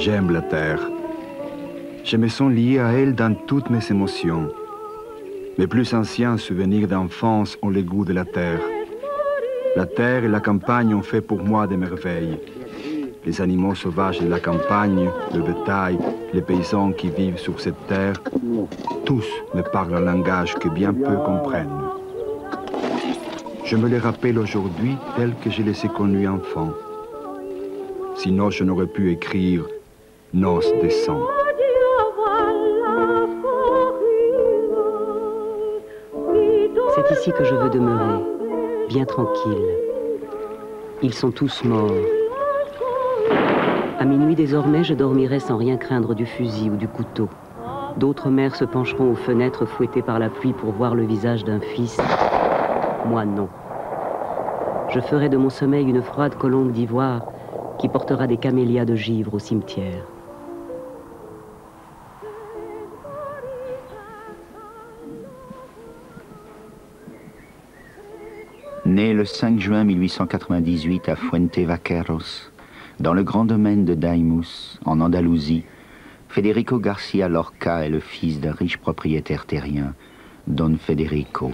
J'aime la terre. Je me sens lié à elle dans toutes mes émotions. Mes plus anciens souvenirs d'enfance ont le goût de la terre. La terre et la campagne ont fait pour moi des merveilles. Les animaux sauvages de la campagne, le bétail, les paysans qui vivent sur cette terre, tous me parlent un langage que bien peu comprennent. Je me les rappelle aujourd'hui tels que je les ai connus enfants. Sinon, je n'aurais pu écrire « Noces de sang ». C'est ici que je veux demeurer, bien tranquille. Ils sont tous morts. À minuit désormais, je dormirai sans rien craindre du fusil ou du couteau. D'autres mères se pencheront aux fenêtres fouettées par la pluie pour voir le visage d'un fils. Moi, non. Je ferai de mon sommeil une froide colombe d'ivoire qui portera des camélias de givre au cimetière. Né le 5 juin 1898 à Fuente Vaqueros, dans le grand domaine de Daimús, en Andalousie, Federico García Lorca est le fils d'un riche propriétaire terrien, Don Federico.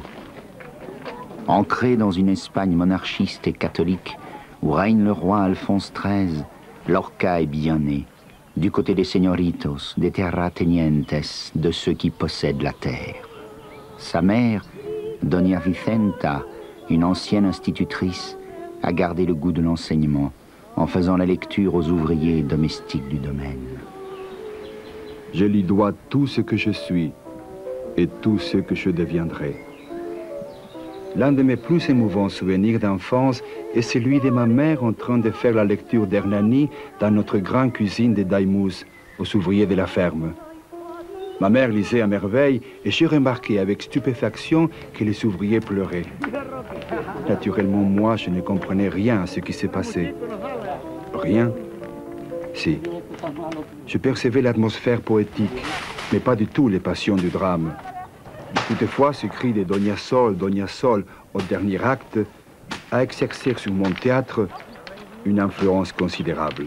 Ancré dans une Espagne monarchiste et catholique, où règne le roi Alphonse XIII, Lorca est bien né, du côté des señoritos, des terratenientes, de ceux qui possèdent la terre. Sa mère, Doña Vicenta, une ancienne institutrice, a gardé le goût de l'enseignement en faisant la lecture aux ouvriers et domestiques du domaine. Je lui dois tout ce que je suis et tout ce que je deviendrai. L'un de mes plus émouvants souvenirs d'enfance est celui de ma mère en train de faire la lecture d'Hernani dans notre grande cuisine de Daimús, aux ouvriers de la ferme. Ma mère lisait à merveille et j'ai remarqué avec stupéfaction que les ouvriers pleuraient. Naturellement, moi, je ne comprenais rien à ce qui se passait. Rien? Si. Je percevais l'atmosphère poétique, mais pas du tout les passions du drame. Toutefois, ce cri de Doña Sol au dernier acte a exercé sur mon théâtre une influence considérable.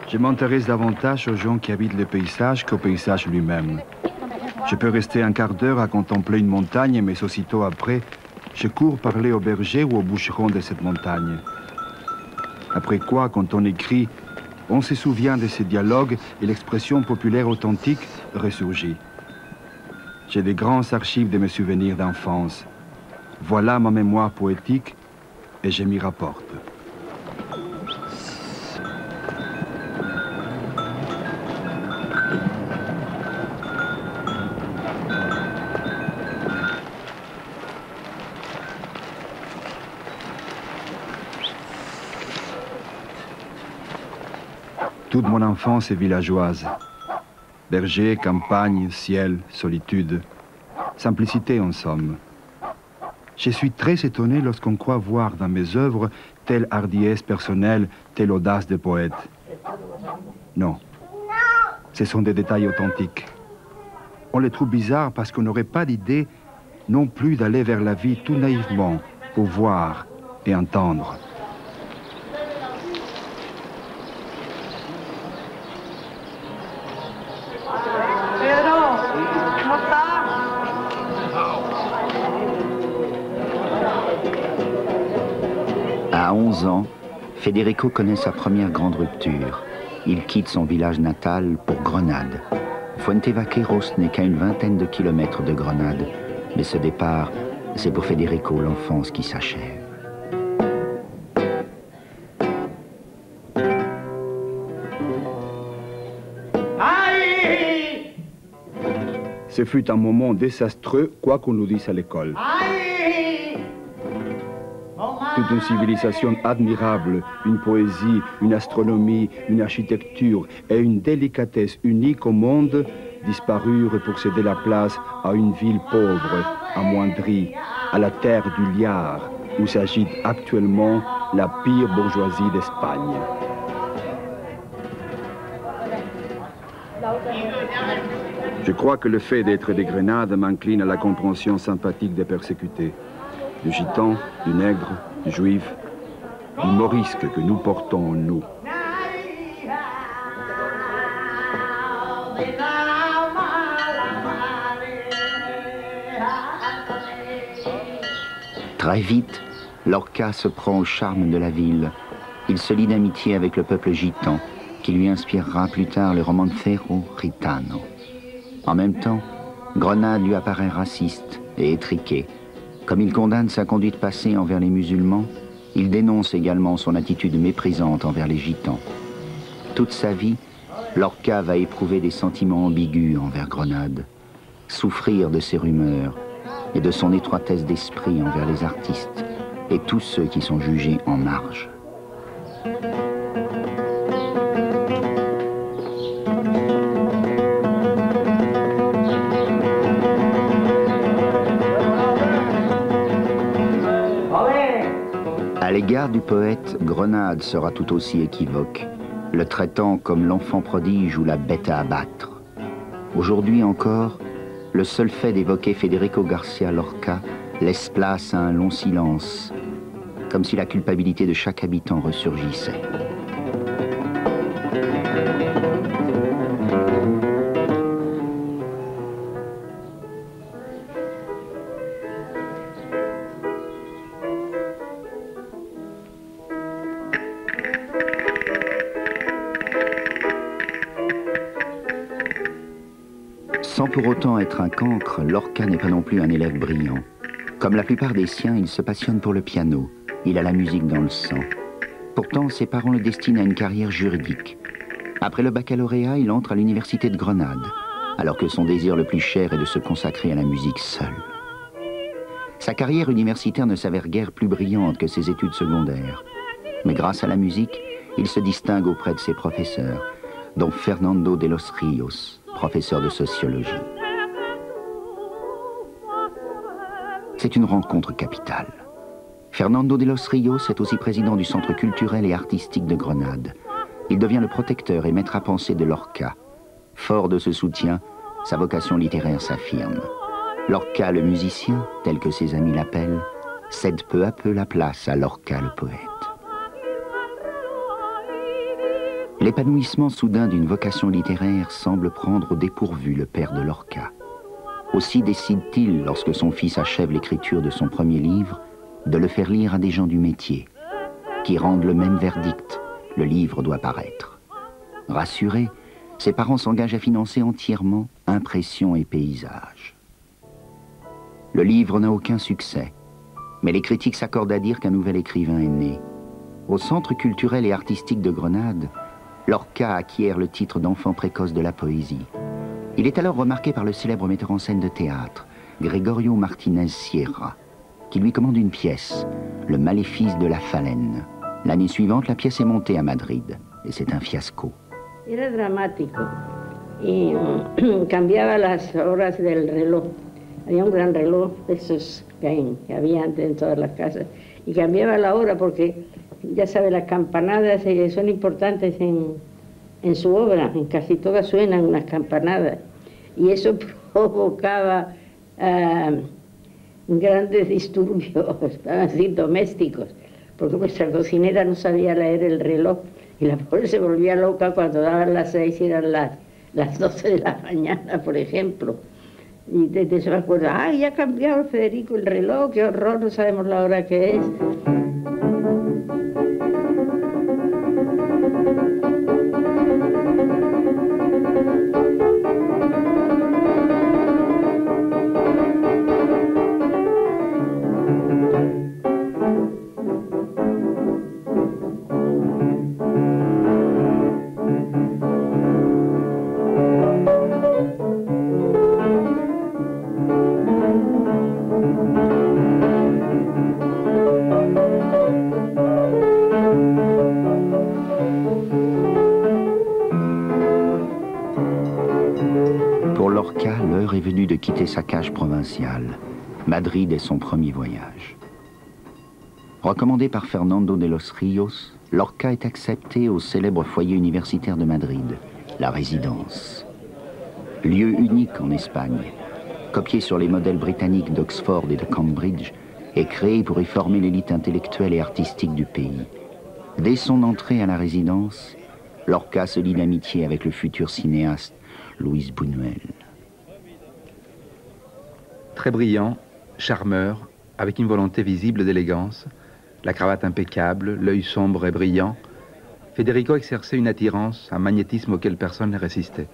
Je m'intéresse davantage aux gens qui habitent le paysage qu'au paysage lui-même. Je peux rester un quart d'heure à contempler une montagne, mais aussitôt après, je cours parler au berger ou au bûcheron de cette montagne. Après quoi, quand on écrit, on se souvient de ces dialogues et l'expression populaire authentique ressurgit. J'ai des grands archives de mes souvenirs d'enfance. Voilà ma mémoire poétique et je m'y rapporte. Toute mon enfance est villageoise. Berger, campagne, ciel, solitude. Simplicité en somme. Je suis très étonné lorsqu'on croit voir dans mes œuvres telle hardiesse personnelle, telle audace de poète. Non. Ce sont des détails authentiques. On les trouve bizarres parce qu'on n'aurait pas d'idée non plus d'aller vers la vie tout naïvement pour voir et entendre. À 11 ans, Federico connaît sa première grande rupture. Il quitte son village natal pour Grenade. Fuente Vaqueros n'est qu'à une vingtaine de kilomètres de Grenade, mais ce départ, c'est pour Federico l'enfance qui s'achève. Ce fut un moment désastreux, quoi qu'on nous dise à l'école. Toute une civilisation admirable, une poésie, une astronomie, une architecture et une délicatesse unique au monde disparurent pour céder la place à une ville pauvre, amoindrie, à la terre du liard, où s'agite actuellement la pire bourgeoisie d'Espagne. Je crois que le fait d'être des Grenades m'incline à la compréhension sympathique des persécutés, du gitan, du nègre, du juif, du morisque que nous portons en nous. Très vite, Lorca se prend au charme de la ville. Il se lie d'amitié avec le peuple gitan, qui lui inspirera plus tard le romancero gitano. En même temps, Grenade lui apparaît raciste et étriqué. Comme il condamne sa conduite passée envers les musulmans, il dénonce également son attitude méprisante envers les gitans. Toute sa vie, Lorca va éprouver des sentiments ambigus envers Grenade, souffrir de ses rumeurs et de son étroitesse d'esprit envers les artistes et tous ceux qui sont jugés en marge. À l'égard du poète, Grenade sera tout aussi équivoque, le traitant comme l'enfant prodige ou la bête à abattre. Aujourd'hui encore, le seul fait d'évoquer Federico García Lorca laisse place à un long silence, comme si la culpabilité de chaque habitant ressurgissait. Sans pour autant être un cancre, Lorca n'est pas non plus un élève brillant. Comme la plupart des siens, il se passionne pour le piano. Il a la musique dans le sang. Pourtant, ses parents le destinent à une carrière juridique. Après le baccalauréat, il entre à l'université de Grenade, alors que son désir le plus cher est de se consacrer à la musique seul. Sa carrière universitaire ne s'avère guère plus brillante que ses études secondaires. Mais grâce à la musique, il se distingue auprès de ses professeurs, dont Fernando de los Ríos, professeur de sociologie. C'est une rencontre capitale. Fernando de los Ríos est aussi président du Centre culturel et artistique de Grenade. Il devient le protecteur et maître à penser de Lorca. Fort de ce soutien, sa vocation littéraire s'affirme. Lorca le musicien, tel que ses amis l'appellent, cède peu à peu la place à Lorca le poète. L'épanouissement soudain d'une vocation littéraire semble prendre au dépourvu le père de Lorca. Aussi décide-t-il, lorsque son fils achève l'écriture de son premier livre, de le faire lire à des gens du métier, qui rendent le même verdict: le livre doit paraître. Rassurés, ses parents s'engagent à financer entièrement impressions et paysages. Le livre n'a aucun succès, mais les critiques s'accordent à dire qu'un nouvel écrivain est né. Au Centre culturel et artistique de Grenade, Lorca acquiert le titre d'enfant précoce de la poésie. Il est alors remarqué par le célèbre metteur en scène de théâtre, Gregorio Martinez Sierra, qui lui commande une pièce, Le Maléfice de la Phalène. L'année suivante, la pièce est montée à Madrid, et c'est un fiasco. Era dramático y cambiaba las horas del reloj. Había un gran reloj de esos que había antes en todas las casas y cambiaba la hora porque, ya sabe, las campanadas son importantes en su obra, en casi todas suenan unas campanadas y eso provocaba grandes disturbios, así, domésticos, porque nuestra cocinera no sabía leer el reloj y la pobre se volvía loca cuando daban las 6 y eran las 12 de la mañana, por ejemplo. Y desde eso me acuerdo, ¡ay, ya ha cambiado Federico el reloj! ¡Qué horror! No sabemos la hora que es. Quitter sa cage provinciale. Madrid est son premier voyage. Recommandé par Fernando de los Ríos, Lorca est accepté au célèbre foyer universitaire de Madrid, la Résidence. Lieu unique en Espagne, copié sur les modèles britanniques d'Oxford et de Cambridge, et créé pour y former l'élite intellectuelle et artistique du pays. Dès son entrée à la Résidence, Lorca se lie d'amitié avec le futur cinéaste Luis Buñuel. Très brillant, charmeur, avec une volonté visible d'élégance, la cravate impeccable, l'œil sombre et brillant, Federico exerçait une attirance, un magnétisme auquel personne ne résistait.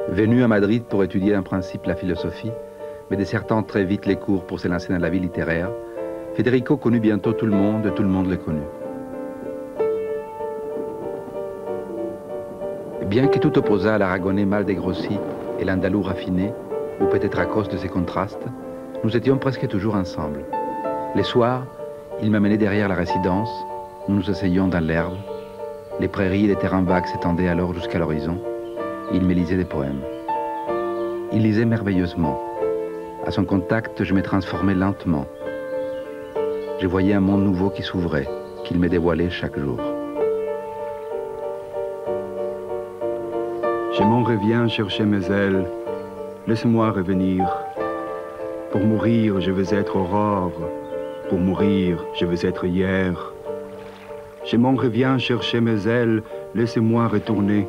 Venu à Madrid pour étudier en principe la philosophie, mais désertant très vite les cours pour s'élancer dans la vie littéraire, Federico connut bientôt tout le monde le connut. Bien que tout opposât à l'aragonais mal dégrossi et l'andalou raffiné, ou peut-être à cause de ces contrastes, nous étions presque toujours ensemble. Les soirs, il m'amenait derrière la résidence, nous nous asseyions dans l'herbe, les prairies et les terrains vagues s'étendaient alors jusqu'à l'horizon, il me lisait des poèmes. Il lisait merveilleusement. À son contact, je me transformais lentement. Je voyais un monde nouveau qui s'ouvrait, qu'il me dévoilait chaque jour. Je m'en reviens chercher mes ailes, laisse-moi revenir. Pour mourir, je veux être aurore, pour mourir, je veux être hier. Je m'en reviens chercher mes ailes, laissez-moi retourner.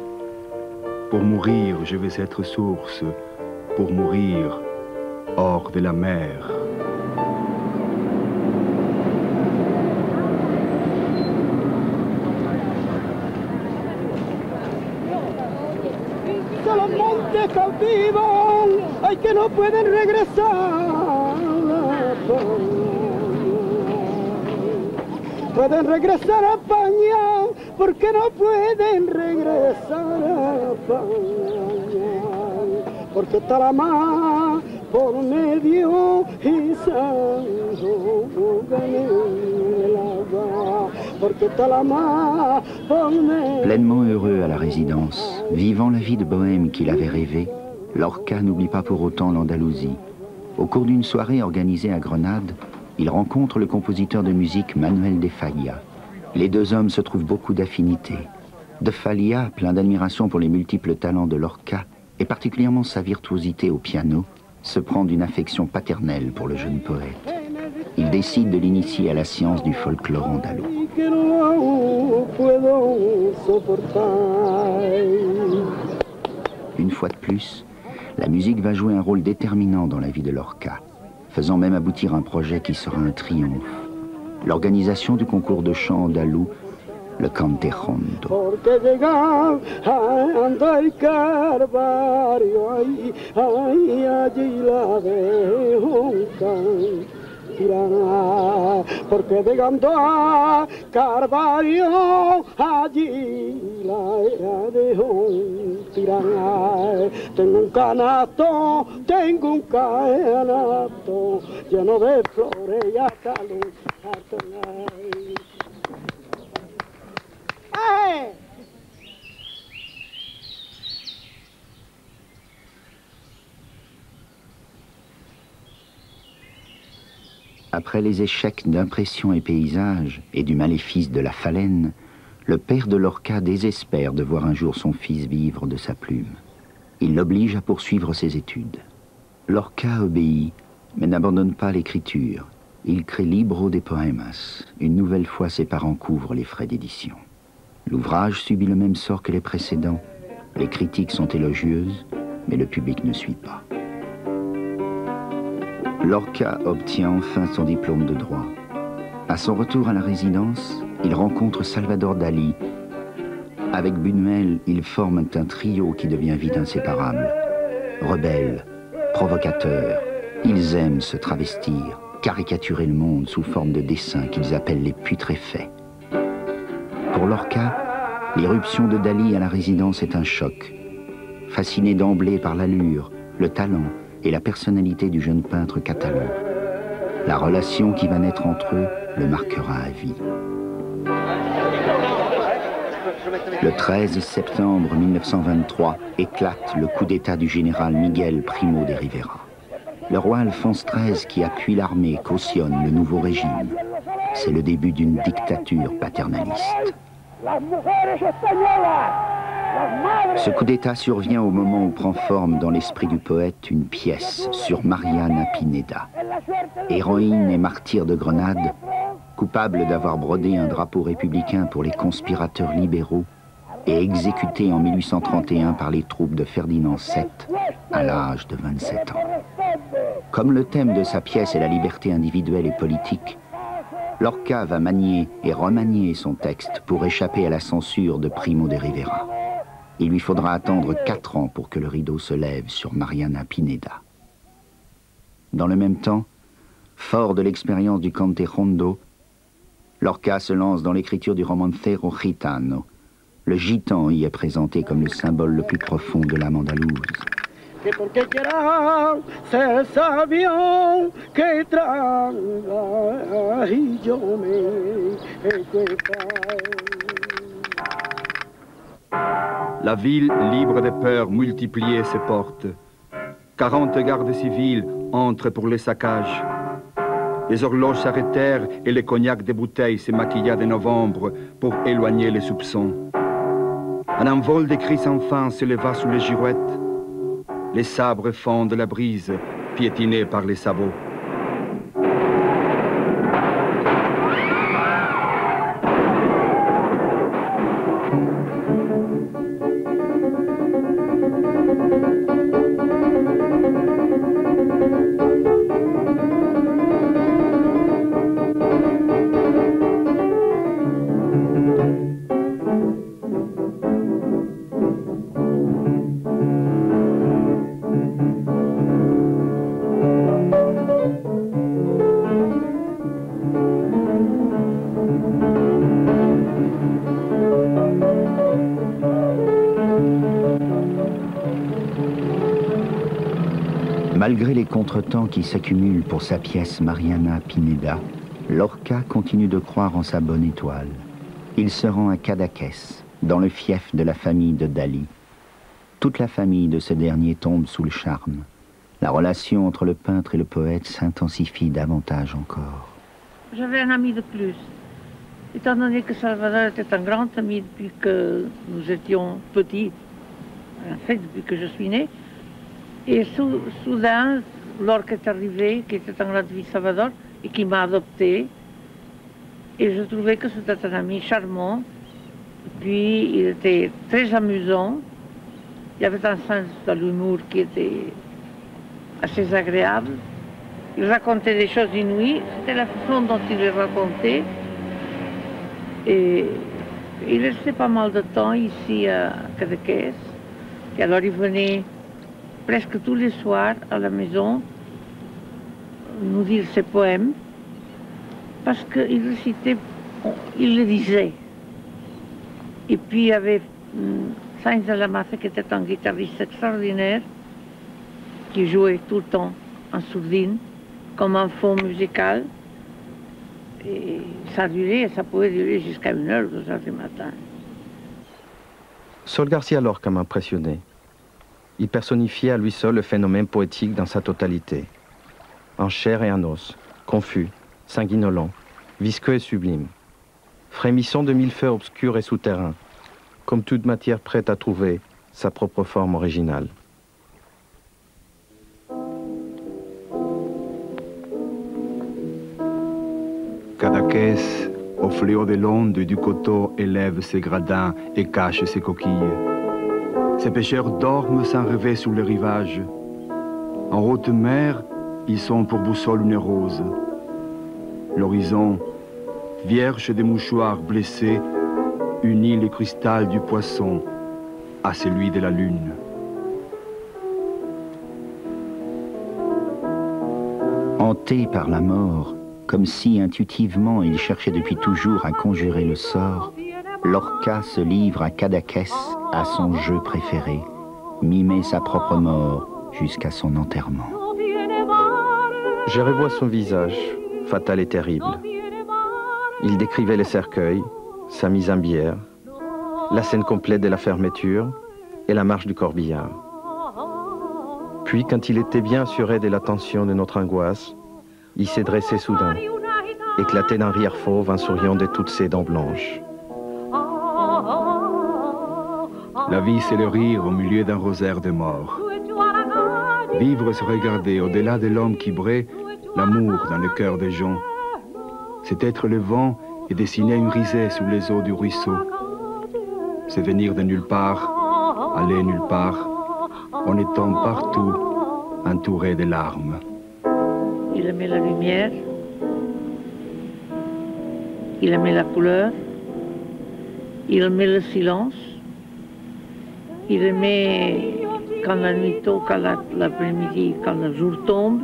Pour mourir, je veux être source, pour mourir, hors de la mer. Cautivan, ay que no pueden regresar. Pueden regresar a España, porque no pueden regresar a España, porque está la mar por medio y santo el agua, porque está la mar por medio. Pleinement heureux à la Résidence, vivant la vie de bohème qu'il avait rêvée, Lorca n'oublie pas pour autant l'Andalousie. Au cours d'une soirée organisée à Grenade, il rencontre le compositeur de musique Manuel de Falla. Les deux hommes se trouvent beaucoup d'affinités. De Falla, plein d'admiration pour les multiples talents de Lorca, et particulièrement sa virtuosité au piano, se prend d'une affection paternelle pour le jeune poète. Il décide de l'initier à la science du folklore andalou. Une fois de plus, la musique va jouer un rôle déterminant dans la vie de Lorca, faisant même aboutir un projet qui sera un triomphe. L'organisation du concours de chant andalou, le Cantejondo. Porque llegando a Carvario, allí la dejó tirar. Tengo un canasto lleno de flores y hasta luz. ¡Ay! Après les échecs d'Impression et Paysage et du maléfice de la phalène, le père de Lorca désespère de voir un jour son fils vivre de sa plume. Il l'oblige à poursuivre ses études. Lorca obéit, mais n'abandonne pas l'écriture. Il crée Libro de Poemas. Une nouvelle fois, ses parents couvrent les frais d'édition. L'ouvrage subit le même sort que les précédents. Les critiques sont élogieuses, mais le public ne suit pas. Lorca obtient enfin son diplôme de droit. À son retour à la Résidence, il rencontre Salvador Dalí. Avec Buñuel, ils forment un trio qui devient vite inséparable. Rebelles, provocateurs, ils aiment se travestir, caricaturer le monde sous forme de dessins qu'ils appellent les putréfaits. Pour Lorca, l'irruption de Dalí à la Résidence est un choc. Fasciné d'emblée par l'allure, le talent et la personnalité du jeune peintre catalan. La relation qui va naître entre eux le marquera à vie. Le 13 septembre 1923 éclate le coup d'État du général Miguel Primo de Rivera. Le roi Alphonse XIII, qui appuie l'armée, cautionne le nouveau régime. C'est le début d'une dictature paternaliste. Ce coup d'État survient au moment où prend forme dans l'esprit du poète une pièce sur Mariana Pineda. Héroïne et martyre de Grenade, coupable d'avoir brodé un drapeau républicain pour les conspirateurs libéraux et exécutée en 1831 par les troupes de Ferdinand VII à l'âge de 27 ans. Comme le thème de sa pièce est la liberté individuelle et politique, Lorca va manier et remanier son texte pour échapper à la censure de Primo de Rivera. Il lui faudra attendre 4 ans pour que le rideau se lève sur Mariana Pineda. Dans le même temps, fort de l'expérience du Cante Jondo, Lorca se lance dans l'écriture du romancero gitano. Le gitan y est présenté comme le symbole le plus profond de l'âme andalouse. La ville, libre de peur, multipliait ses portes. 40 gardes civils entrent pour les saccages. Les horloges s'arrêtèrent et le cognac des bouteilles se maquilla de novembre pour éloigner les soupçons. Un envol de cris sans fin se leva sous les girouettes. Les sabres fendent la brise, piétinés par les sabots. Malgré les contretemps qui s'accumulent pour sa pièce Mariana Pineda, Lorca continue de croire en sa bonne étoile. Il se rend à Cadaqués, dans le fief de la famille de Dali. Toute la famille de ce dernier tombe sous le charme. La relation entre le peintre et le poète s'intensifie davantage encore. J'avais un ami de plus. Étant donné que Salvador était un grand ami depuis que nous étions petits, en fait depuis que je suis née, et soudain, Lorca est arrivé, qui était un grand ami de Salvador, et qui m'a adopté. Et je trouvais que c'était un ami charmant. Puis il était très amusant. Il y avait un sens de l'humour qui était assez agréable. Il racontait des choses inouïes. C'était la façon dont il les racontait. Et il restait pas mal de temps ici à Cadaqués. Et alors il venait presque tous les soirs à la maison nous dire ses poèmes, parce qu'il récitait, il les disait. Et puis il y avait Sainz de la Masse, qui était un guitariste extraordinaire, qui jouait tout le temps en sourdine, comme un fond musical. Et ça pouvait durer jusqu'à 1h, 2h du matin. Sol Garcia Lorca m'a impressionné. Il personnifiait à lui seul le phénomène poétique dans sa totalité. En chair et en os, confus, sanguinolent, visqueux et sublime. Frémissant de mille feux obscurs et souterrains, comme toute matière prête à trouver sa propre forme originale. Cadaqués, au fléau de l'onde du coteau, élève ses gradins et cache ses coquilles. Ces pêcheurs dorment sans rêver sur le rivage. En haute mer, ils sont pour boussole une rose. L'horizon, vierge des mouchoirs blessés, unit le cristal du poisson à celui de la lune. Hanté par la mort, comme si intuitivement il cherchait depuis toujours à conjurer le sort, Lorca se livre à Cadaqués, à son jeu préféré, mimer sa propre mort jusqu'à son enterrement. Je revois son visage, fatal et terrible. Il décrivait les cercueils, sa mise en bière, la scène complète de la fermeture et la marche du corbillard. Puis, quand il était bien assuré de l'attention de notre angoisse, il s'est dressé soudain, éclaté d'un rire fauve en souriant de toutes ses dents blanches. La vie, c'est le rire au milieu d'un rosaire de mort. Vivre, c'est regarder au-delà de l'homme qui brille, l'amour dans le cœur des gens. C'est être le vent et dessiner une risée sous les eaux du ruisseau. C'est venir de nulle part, aller nulle part, en étant partout, entouré de larmes. Il aimait la lumière, il aimait la couleur, il aimait le silence, il aimait quand la nuit tombe, quand l'après-midi, quand le jour tombe,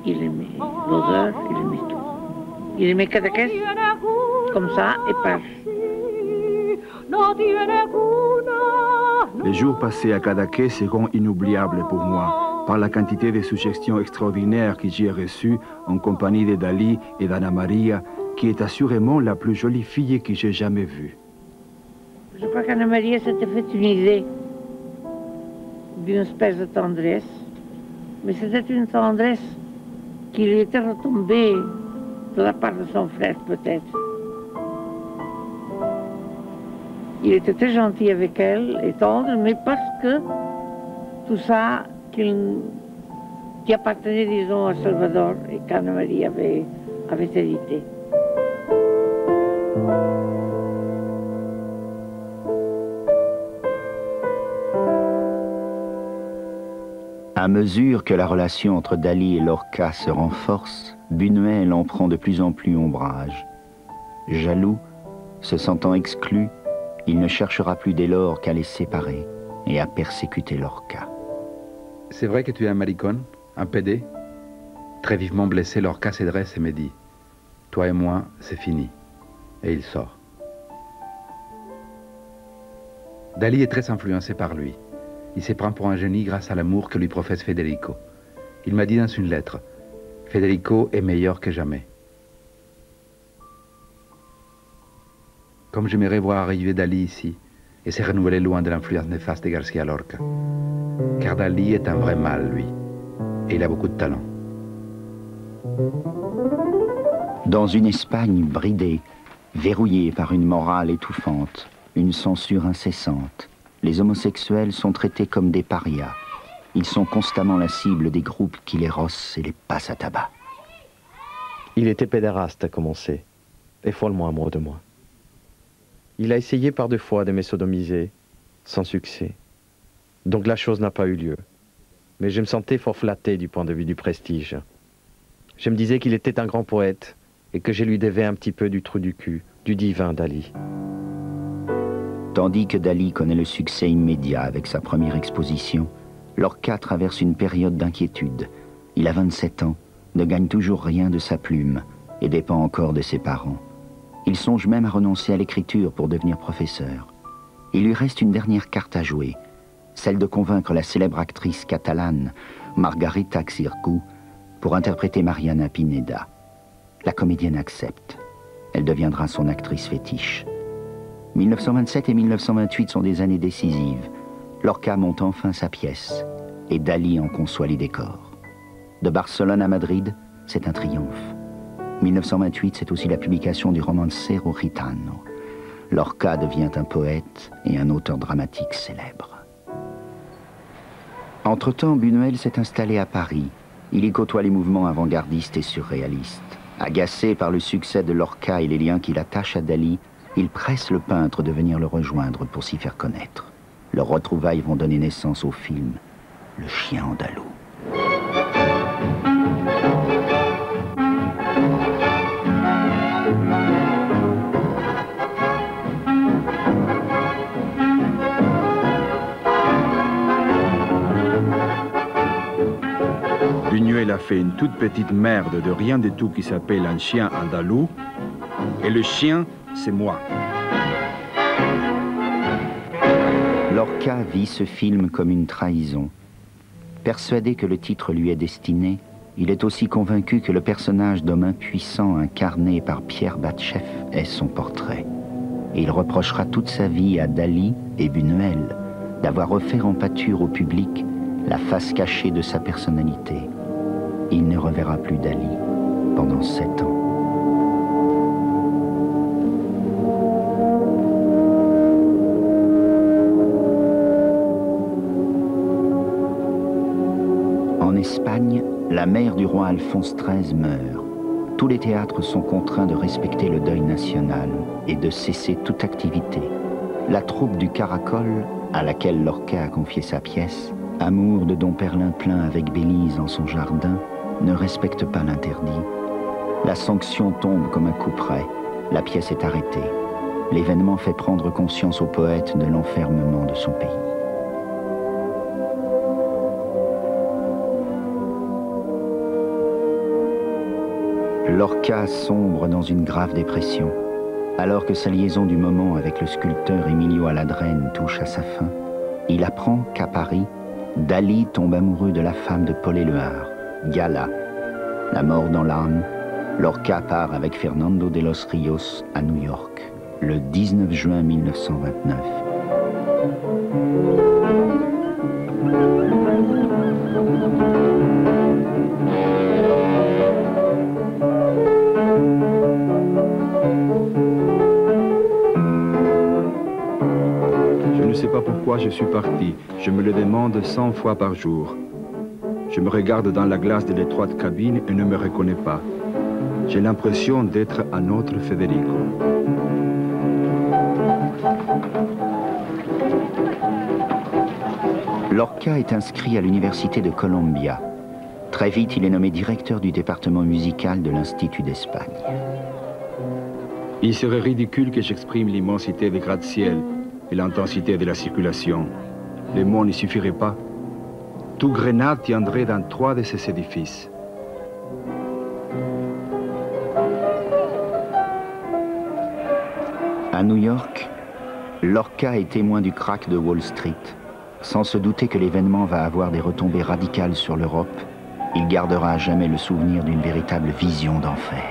il aimait l'odeur, il aimait tout. Il aimait Cadaqués comme ça et pas. Les jours passés à Cadaqués seront inoubliables pour moi, par la quantité de suggestions extraordinaires que j'ai reçues en compagnie de Dali et d'Anna Maria, qui est assurément la plus jolie fille que j'ai jamais vue. Je crois qu'Anna Maria s'était fait une idée d'une espèce de tendresse, mais c'était une tendresse qui lui était retombée de la part de son frère, peut-être. Il était très gentil avec elle et tendre, mais parce que tout ça qui appartenait, disons, à Salvador et qu'Anna Maria avait hérité. À mesure que la relation entre Dali et Lorca se renforce, Buñuel en prend de plus en plus ombrage. Jaloux, se sentant exclu, il ne cherchera plus dès lors qu'à les séparer et à persécuter Lorca. C'est vrai que tu es un maricon, un pédé? Très vivement blessé, Lorca se dresse et me dit « Toi et moi, c'est fini. » Et il sort. Dali est très influencé par lui. Il se prend pour un génie grâce à l'amour que lui professe Federico. Il m'a dit dans une lettre « Federico est meilleur que jamais. » Comme j'aimerais voir arriver Dali ici et se renouveler loin de l'influence néfaste de García Lorca. Car Dali est un vrai mâle, lui, et il a beaucoup de talent. Dans une Espagne bridée, verrouillée par une morale étouffante, une censure incessante, les homosexuels sont traités comme des parias. Ils sont constamment la cible des groupes qui les rossent et les passent à tabac. Il était pédéraste, comme on sait, et follement amoureux de moi. Il a essayé par 2 fois de me sodomiser, sans succès. Donc la chose n'a pas eu lieu. Mais je me sentais fort flatté du point de vue du prestige. Je me disais qu'il était un grand poète et que je lui devais un petit peu du trou du cul, du divin Dali. Tandis que Dali connaît le succès immédiat avec sa première exposition, Lorca traverse une période d'inquiétude. Il a 27 ans, ne gagne toujours rien de sa plume et dépend encore de ses parents. Il songe même à renoncer à l'écriture pour devenir professeur. Il lui reste une dernière carte à jouer, celle de convaincre la célèbre actrice catalane Margarita Xirgu pour interpréter Mariana Pineda. La comédienne accepte. Elle deviendra son actrice fétiche. 1927 et 1928 sont des années décisives. Lorca monte enfin sa pièce et Dali en conçoit les décors. De Barcelone à Madrid, c'est un triomphe. 1928, c'est aussi la publication du romancero gitano. Lorca devient un poète et un auteur dramatique célèbre. Entre-temps, Buñuel s'est installé à Paris. Il y côtoie les mouvements avant-gardistes et surréalistes. Agacé par le succès de Lorca et les liens qu'il attache à Dali, il presse le peintre de venir le rejoindre pour s'y faire connaître. Leurs retrouvailles vont donner naissance au film « Le chien andalou ». Buñuel a fait une toute petite merde de rien du tout qui s'appelle un chien andalou. Et le chien, c'est moi. Lorca vit ce film comme une trahison. Persuadé que le titre lui est destiné, il est aussi convaincu que le personnage d'homme impuissant incarné par Pierre Batcheff est son portrait. et il reprochera toute sa vie à Dali et Buñuel d'avoir offert en pâture au public la face cachée de sa personnalité. Il ne reverra plus Dali pendant 7 ans. En Espagne, la mère du roi Alphonse XIII meurt. Tous les théâtres sont contraints de respecter le deuil national et de cesser toute activité. La troupe du Caracol, à laquelle Lorca a confié sa pièce, Amour de Dom Perlin-Plein avec Bélise en son jardin, ne respecte pas l'interdit. La sanction tombe comme un coup près. La pièce est arrêtée. L'événement fait prendre conscience au poète de l'enfermement de son pays. Lorca sombre dans une grave dépression. Alors que sa liaison du moment avec le sculpteur Emilio Aladrene touche à sa fin, il apprend qu'à Paris, Dali tombe amoureux de la femme de Paul Éluard, Gala. La mort dans l'âme, Lorca part avec Fernando de los Ríos à New York, le 19 juin 1929. Je ne sais pas pourquoi je suis parti. Je me le demande 100 fois par jour. Je me regarde dans la glace de l'étroite cabine et ne me reconnais pas. J'ai l'impression d'être un autre Federico. Lorca est inscrit à l'université de Columbia. Très vite, il est nommé directeur du département musical de l'Institut d'Espagne. Il serait ridicule que j'exprime l'immensité des gratte-ciel et l'intensité de la circulation. Les mots n'y suffiraient pas. Tout Grenade tiendrait dans 3 de ces édifices. À New York, Lorca est témoin du krach de Wall Street. Sans se douter que l'événement va avoir des retombées radicales sur l'Europe, il gardera à jamais le souvenir d'une véritable vision d'enfer.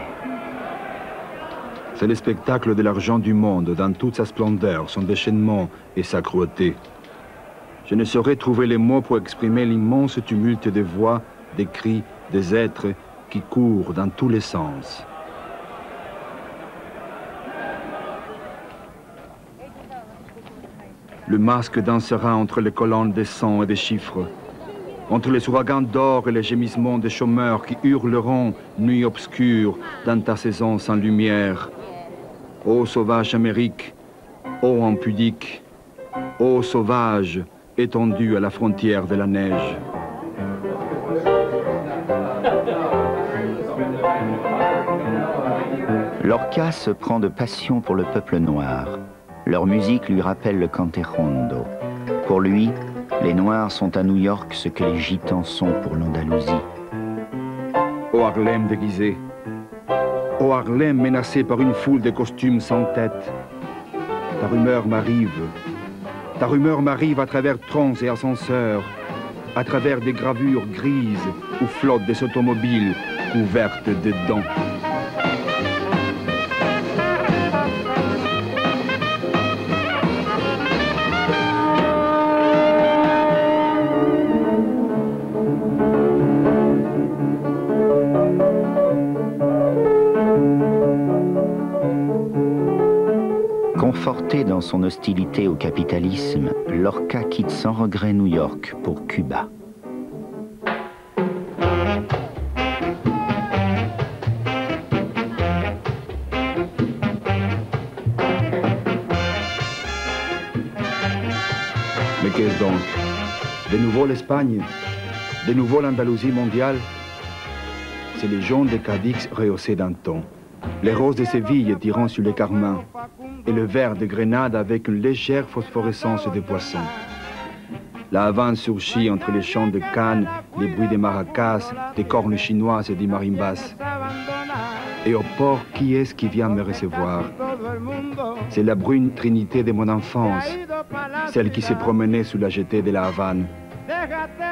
C'est le spectacle de l'argent du monde dans toute sa splendeur, son déchaînement et sa cruauté. Je ne saurais trouver les mots pour exprimer l'immense tumulte des voix, des cris, des êtres qui courent dans tous les sens. Le masque dansera entre les colonnes des sons et des chiffres, entre les ouragans d'or et les gémissements des chômeurs qui hurleront, nuit obscure, dans ta saison sans lumière. Ô sauvage Amérique, ô impudique, ô sauvage, étendu à la frontière de la neige. Lorca se prend de passion pour le peuple noir. Leur musique lui rappelle le cantejondo. Pour lui, les Noirs sont à New York ce que les Gitans sont pour l'Andalousie. Ô Harlem déguisé, ô Harlem menacé par une foule de costumes sans tête, ta rumeur m'arrive. Ta rumeur m'arrive à travers troncs et ascenseurs, à travers des gravures grises où flottent des automobiles couvertes de dents. Conforté dans son hostilité au capitalisme, Lorca quitte sans regret New York pour Cuba. Mais qu'est-ce donc? De nouveau l'Espagne? De nouveau l'Andalousie mondiale? C'est les jaunes de Cadix rehaussés d'un ton, les roses de Séville tirant sur les carmins, et le vert de Grenade avec une légère phosphorescence de poissons. La Havane surgit entre les chants de canne, les bruits des maracas, des cornes chinoises et des marimbas. Et au port, qui est-ce qui vient me recevoir? C'est la brune trinité de mon enfance, celle qui s'est promenée sous la jetée de la Havane.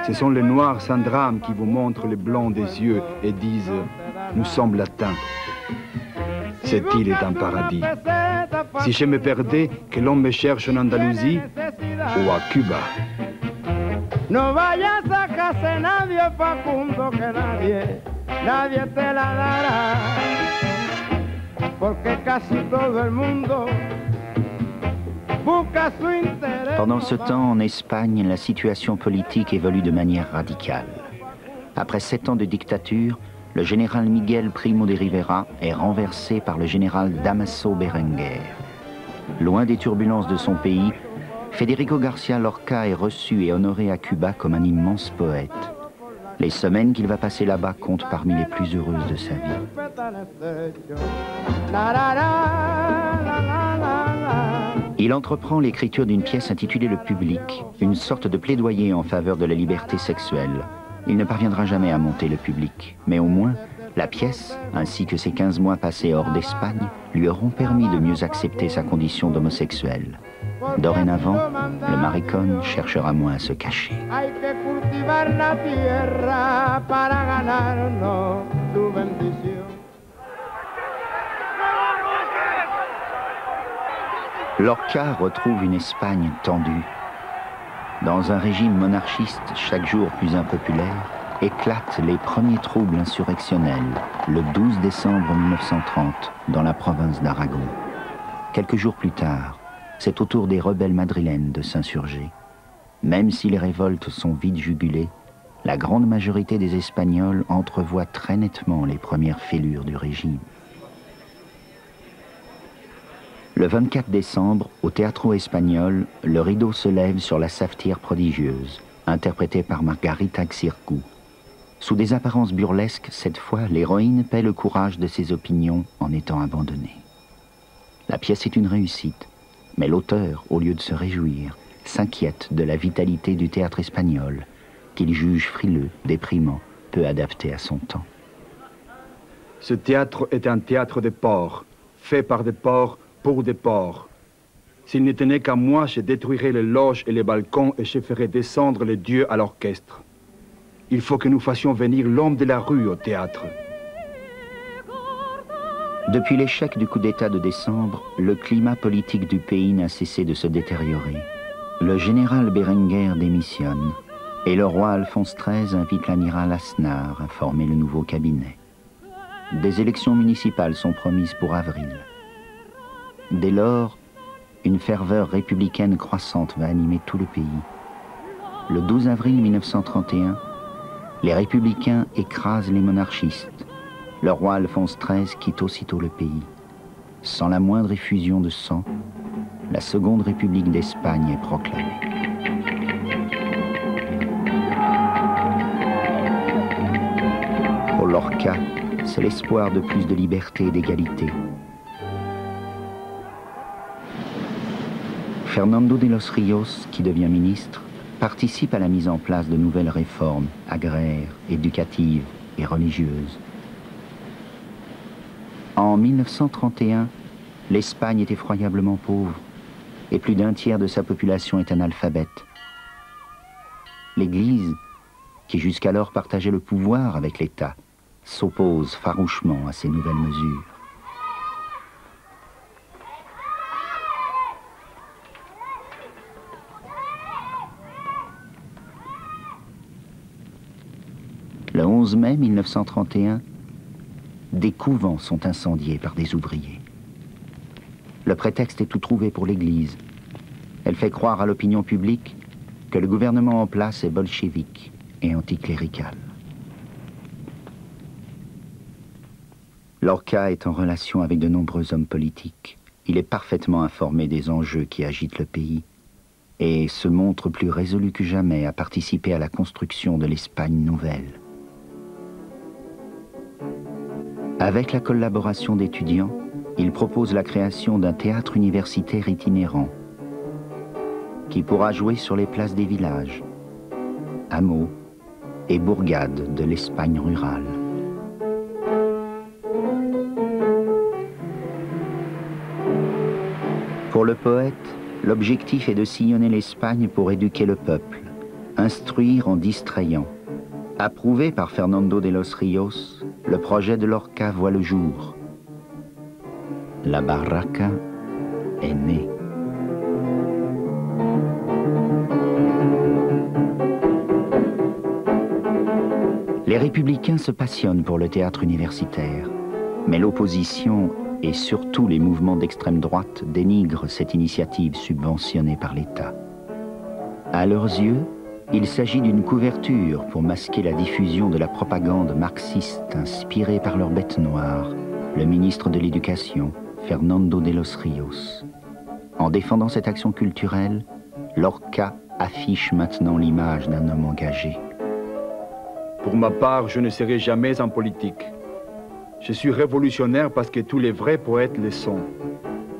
Ce sont les noirs sans drame qui vous montrent le blanc des yeux et disent « Nous sommes latins. Cette île est un paradis. » Si je me perdais, que l'on me cherche en Andalousie ou à Cuba. No vayas a casa de nadie, Facundo, que nadie te la dará, porque casi todo el mundo busca su interés. Pendant ce temps, en Espagne, la situation politique évolue de manière radicale. Après 7 ans de dictature, le général Miguel Primo de Rivera est renversé par le général Damaso Berenguer. Loin des turbulences de son pays, Federico García Lorca est reçu et honoré à Cuba comme un immense poète. Les semaines qu'il va passer là-bas comptent parmi les plus heureuses de sa vie. Il entreprend l'écriture d'une pièce intitulée Le Public, une sorte de plaidoyer en faveur de la liberté sexuelle. Il ne parviendra jamais à monter Le Public, mais au moins, la pièce, ainsi que ses 15 mois passés hors d'Espagne, lui auront permis de mieux accepter sa condition d'homosexuel. Dorénavant, le maricón cherchera moins à se cacher. Lorca retrouve une Espagne tendue. Dans un régime monarchiste chaque jour plus impopulaire, éclatent les premiers troubles insurrectionnels le 12 décembre 1930 dans la province d'Aragon. Quelques jours plus tard, c'est au tour des rebelles madrilènes de s'insurger. Même si les révoltes sont vite jugulées, la grande majorité des Espagnols entrevoient très nettement les premières fêlures du régime. Le 24 décembre, au Teatro Espagnol, le rideau se lève sur La Savetière prodigieuse, interprétée par Margarita Xirgu. Sous des apparences burlesques, cette fois, l'héroïne paie le courage de ses opinions en étant abandonnée. La pièce est une réussite, mais l'auteur, au lieu de se réjouir, s'inquiète de la vitalité du théâtre espagnol, qu'il juge frileux, déprimant, peu adapté à son temps. Ce théâtre est un théâtre de porcs, fait par des porcs pour des porcs. S'il ne tenait qu'à moi, je détruirais les loges et les balcons et je ferais descendre les dieux à l'orchestre. Il faut que nous fassions venir l'homme de la rue au théâtre. Depuis l'échec du coup d'État de décembre, le climat politique du pays n'a cessé de se détériorer. Le général Berenguer démissionne et le roi Alphonse XIII invite l'amiral Aznar à former le nouveau cabinet. Des élections municipales sont promises pour avril. Dès lors, une ferveur républicaine croissante va animer tout le pays. Le 12 avril 1931, les républicains écrasent les monarchistes. Le roi Alphonse XIII quitte aussitôt le pays. Sans la moindre effusion de sang, la Seconde République d'Espagne est proclamée. Pour Lorca, c'est l'espoir de plus de liberté et d'égalité. Fernando de los Ríos, qui devient ministre, participe à la mise en place de nouvelles réformes agraires, éducatives et religieuses. En 1931, l'Espagne est effroyablement pauvre et plus d'un tiers de sa population est analphabète. L'Église, qui jusqu'alors partageait le pouvoir avec l'État, s'oppose farouchement à ces nouvelles mesures. Le 11 mai 1931, des couvents sont incendiés par des ouvriers. Le prétexte est tout trouvé pour l'Église. Elle fait croire à l'opinion publique que le gouvernement en place est bolchevique et anticlérical. Lorca est en relation avec de nombreux hommes politiques. Il est parfaitement informé des enjeux qui agitent le pays et se montre plus résolu que jamais à participer à la construction de l'Espagne nouvelle. Avec la collaboration d'étudiants, il propose la création d'un théâtre universitaire itinérant qui pourra jouer sur les places des villages, hameaux et bourgades de l'Espagne rurale. Pour le poète, l'objectif est de sillonner l'Espagne pour éduquer le peuple, instruire en distrayant. Approuvé par Fernando de los Ríos, le projet de Lorca voit le jour. La Barraca est né. Les républicains se passionnent pour le théâtre universitaire, mais l'opposition et surtout les mouvements d'extrême droite dénigrent cette initiative subventionnée par l'État. À leurs yeux, il s'agit d'une couverture pour masquer la diffusion de la propagande marxiste inspirée par leur bête noire, le ministre de l'Éducation, Fernando de los Ríos. En défendant cette action culturelle, Lorca affiche maintenant l'image d'un homme engagé. Pour ma part, je ne serai jamais en politique. Je suis révolutionnaire parce que tous les vrais poètes le sont.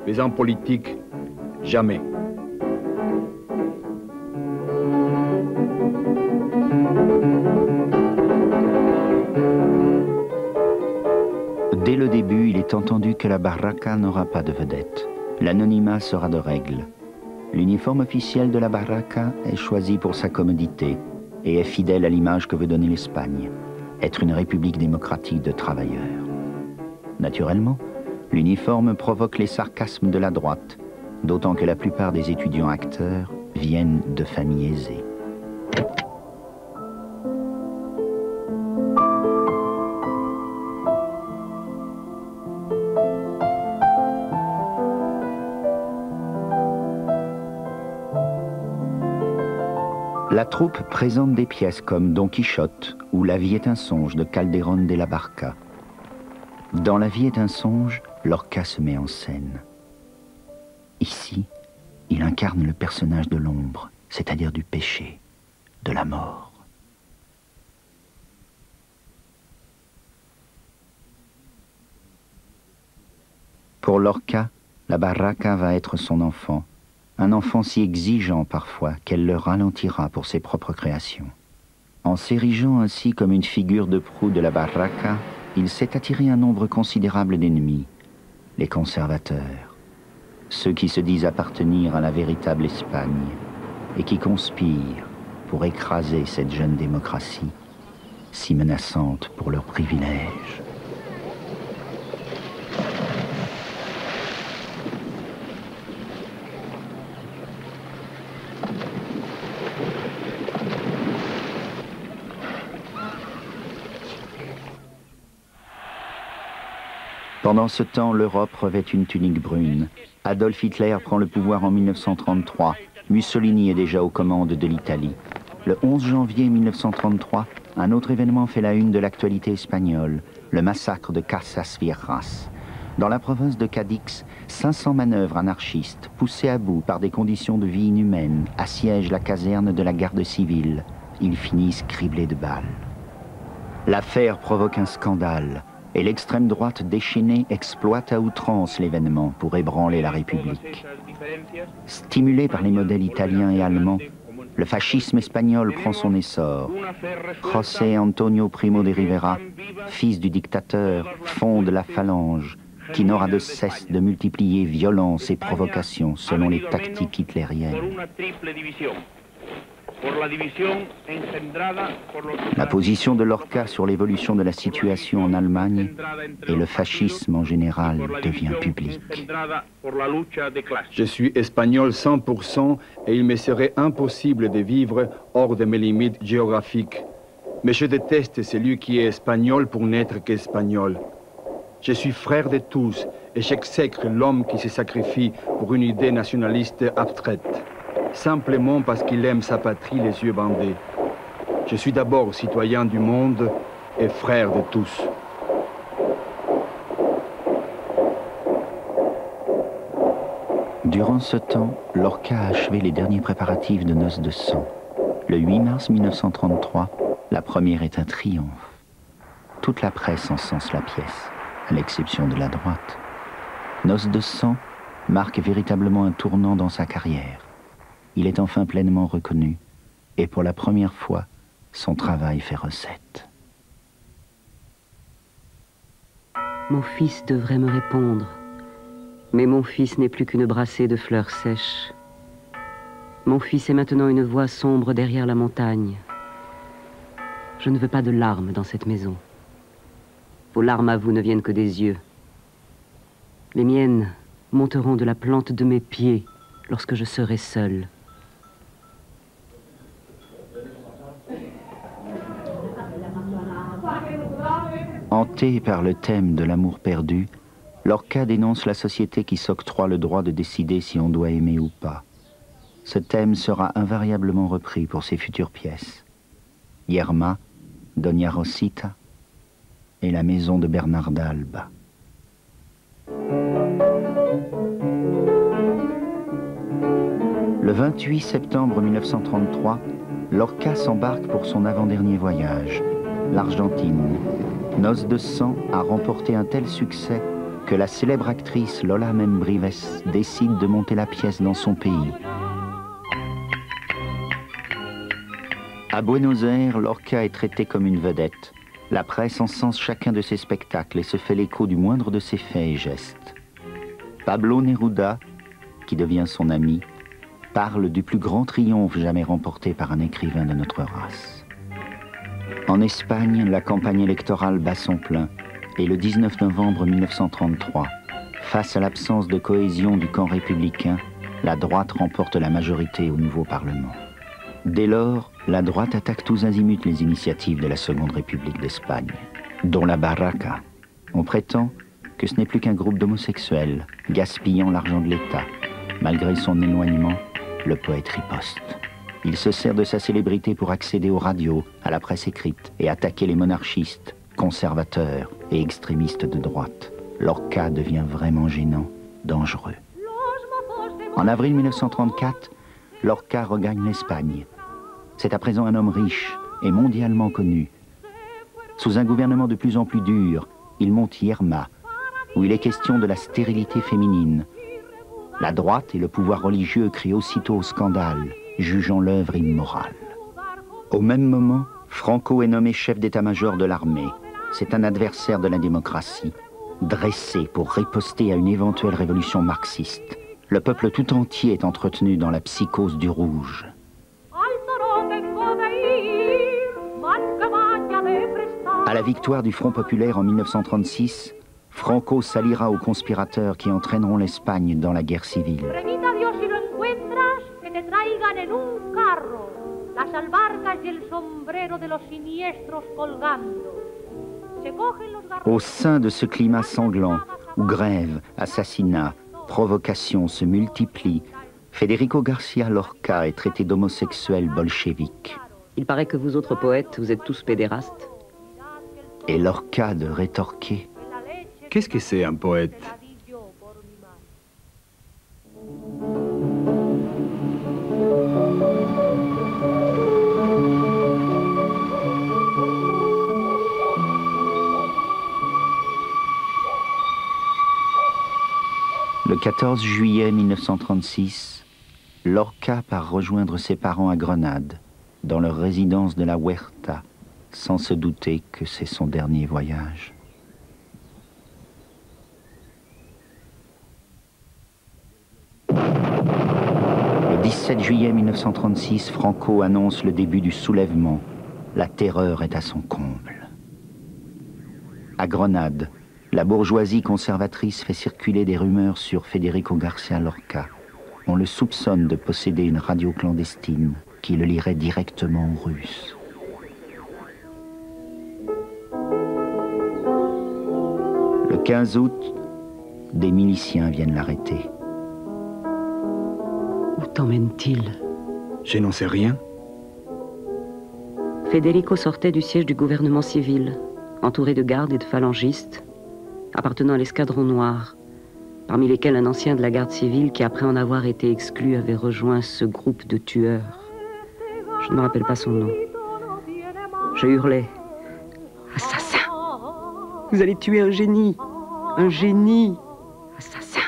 Mais en politique, jamais. Dès le début, il est entendu que la barraca n'aura pas de vedette. L'anonymat sera de règle. L'uniforme officiel de la barraca est choisi pour sa commodité et est fidèle à l'image que veut donner l'Espagne, être une république démocratique de travailleurs. Naturellement, l'uniforme provoque les sarcasmes de la droite, d'autant que la plupart des étudiants acteurs viennent de familles aisées. La troupe présente des pièces comme Don Quichotte ou La vie est un songe de Calderón de la Barca. Dans La vie est un songe, Lorca se met en scène. Ici, il incarne le personnage de l'ombre, c'est-à-dire du péché, de la mort. Pour Lorca, la barraca va être son enfant. Un enfant si exigeant parfois qu'elle le ralentira pour ses propres créations. En s'érigeant ainsi comme une figure de proue de la barraca, il s'est attiré un nombre considérable d'ennemis, les conservateurs, ceux qui se disent appartenir à la véritable Espagne et qui conspirent pour écraser cette jeune démocratie, si menaçante pour leurs privilèges. Pendant ce temps, l'Europe revêt une tunique brune. Adolf Hitler prend le pouvoir en 1933. Mussolini est déjà aux commandes de l'Italie. Le 11 janvier 1933, un autre événement fait la une de l'actualité espagnole, le massacre de Casas Viejas. Dans la province de Cadix, 500 manœuvres anarchistes, poussées à bout par des conditions de vie inhumaines, assiègent la caserne de la garde civile. Ils finissent criblés de balles. L'affaire provoque un scandale. Et l'extrême droite déchaînée exploite à outrance l'événement pour ébranler la République. Stimulé par les modèles italiens et allemands, le fascisme espagnol prend son essor. José Antonio Primo de Rivera, fils du dictateur, fonde la Phalange, qui n'aura de cesse de multiplier violence et provocation selon les tactiques hitlériennes. La position de Lorca sur l'évolution de la situation en Allemagne et le fascisme en général devient publique. Je suis espagnol 100% et il me serait impossible de vivre hors de mes limites géographiques. Mais je déteste celui qui est espagnol pour n'être qu'espagnol. Je suis frère de tous et j'exècre l'homme qui se sacrifie pour une idée nationaliste abstraite. Simplement parce qu'il aime sa patrie les yeux bandés. Je suis d'abord citoyen du monde et frère de tous. Durant ce temps, Lorca a achevé les derniers préparatifs de Noces de sang. Le 8 mars 1933, la première est un triomphe. Toute la presse encense la pièce, à l'exception de la droite. Noces de sang marque véritablement un tournant dans sa carrière. Il est enfin pleinement reconnu, et pour la première fois, son travail fait recette. Mon fils devrait me répondre, mais mon fils n'est plus qu'une brassée de fleurs sèches. Mon fils est maintenant une voix sombre derrière la montagne. Je ne veux pas de larmes dans cette maison. Vos larmes à vous ne viennent que des yeux. Les miennes monteront de la plante de mes pieds lorsque je serai seule. Hanté par le thème de l'amour perdu, Lorca dénonce la société qui s'octroie le droit de décider si on doit aimer ou pas. Ce thème sera invariablement repris pour ses futures pièces. Yerma, Doña Rosita et la maison de Bernarda Alba. Le 28 septembre 1933, Lorca s'embarque pour son avant-dernier voyage, l'Argentine. Noces de sang a remporté un tel succès que la célèbre actrice Lola Membrives décide de monter la pièce dans son pays. À Buenos Aires, Lorca est traité comme une vedette. La presse encense chacun de ses spectacles et se fait l'écho du moindre de ses faits et gestes. Pablo Neruda, qui devient son ami, parle du plus grand triomphe jamais remporté par un écrivain de notre race. En Espagne, la campagne électorale bat son plein et le 19 novembre 1933, face à l'absence de cohésion du camp républicain, la droite remporte la majorité au nouveau Parlement. Dès lors, la droite attaque tous azimuts les initiatives de la Seconde République d'Espagne, dont la Barraca. On prétend que ce n'est plus qu'un groupe d'homosexuels, gaspillant l'argent de l'État. Malgré son éloignement, le poète riposte. Il se sert de sa célébrité pour accéder aux radios, à la presse écrite, et attaquer les monarchistes, conservateurs et extrémistes de droite. Lorca devient vraiment gênant, dangereux. En avril 1934, Lorca regagne l'Espagne. C'est à présent un homme riche et mondialement connu. Sous un gouvernement de plus en plus dur, il monte Yerma, où il est question de la stérilité féminine. La droite et le pouvoir religieux crient aussitôt au scandale, jugeant l'œuvre immorale. Au même moment, Franco est nommé chef d'état-major de l'armée. C'est un adversaire de la démocratie, dressé pour riposter à une éventuelle révolution marxiste. Le peuple tout entier est entretenu dans la psychose du rouge. À la victoire du Front populaire en 1936, Franco s'alliera aux conspirateurs qui entraîneront l'Espagne dans la guerre civile. Au sein de ce climat sanglant, où grèves, assassinats, provocations se multiplient, Federico García Lorca est traité d'homosexuel bolchevique. Il paraît que vous autres poètes, vous êtes tous pédérastes. Et Lorca de rétorquer. Qu'est-ce que c'est un poète? Le 14 juillet 1936, Lorca part rejoindre ses parents à Grenade, dans leur résidence de la Huerta, sans se douter que c'est son dernier voyage. Le 17 juillet 1936, Franco annonce le début du soulèvement. La terreur est à son comble. À Grenade, la bourgeoisie conservatrice fait circuler des rumeurs sur Federico García Lorca. On le soupçonne de posséder une radio clandestine qui le lirait directement aux Russes. Le 15 août, des miliciens viennent l'arrêter. Où t'emmène-t-il? Je n'en sais rien. Federico sortait du siège du gouvernement civil, entouré de gardes et de phalangistes, appartenant à l'escadron noir, parmi lesquels un ancien de la garde civile qui, après en avoir été exclu, avait rejoint ce groupe de tueurs. Je ne me rappelle pas son nom. Je hurlais. Assassin! Vous allez tuer un génie! Un génie! Assassin!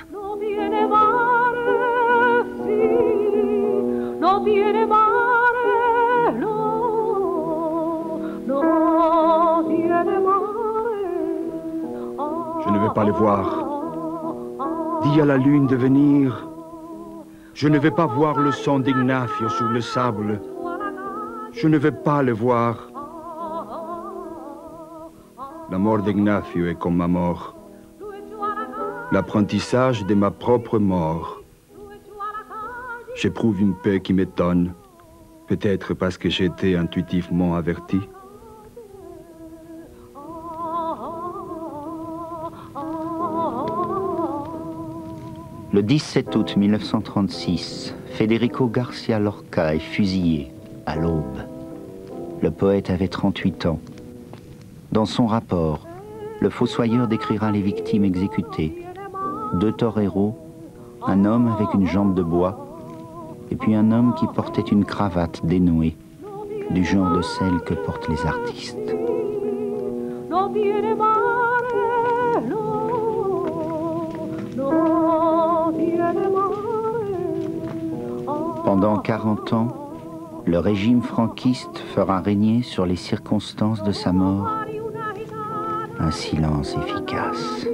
Je ne vais pas le voir. Dis à la lune de venir. Je ne vais pas voir le sang d'Ignacio sur le sable. Je ne vais pas le voir. La mort d'Ignacio est comme ma mort. l'apprentissage de ma propre mort. J'éprouve une paix qui m'étonne, peut-être parce que j'ai été intuitivement averti. Le 17 août 1936, Federico García Lorca est fusillé à l'aube. Le poète avait 38 ans. Dans son rapport, le fossoyeur décrira les victimes exécutées. 2 toreros, un homme avec une jambe de bois, et puis un homme qui portait une cravate dénouée, du genre de celle que portent les artistes. Pendant 40 ans, le régime franquiste fera régner sur les circonstances de sa mort un silence efficace.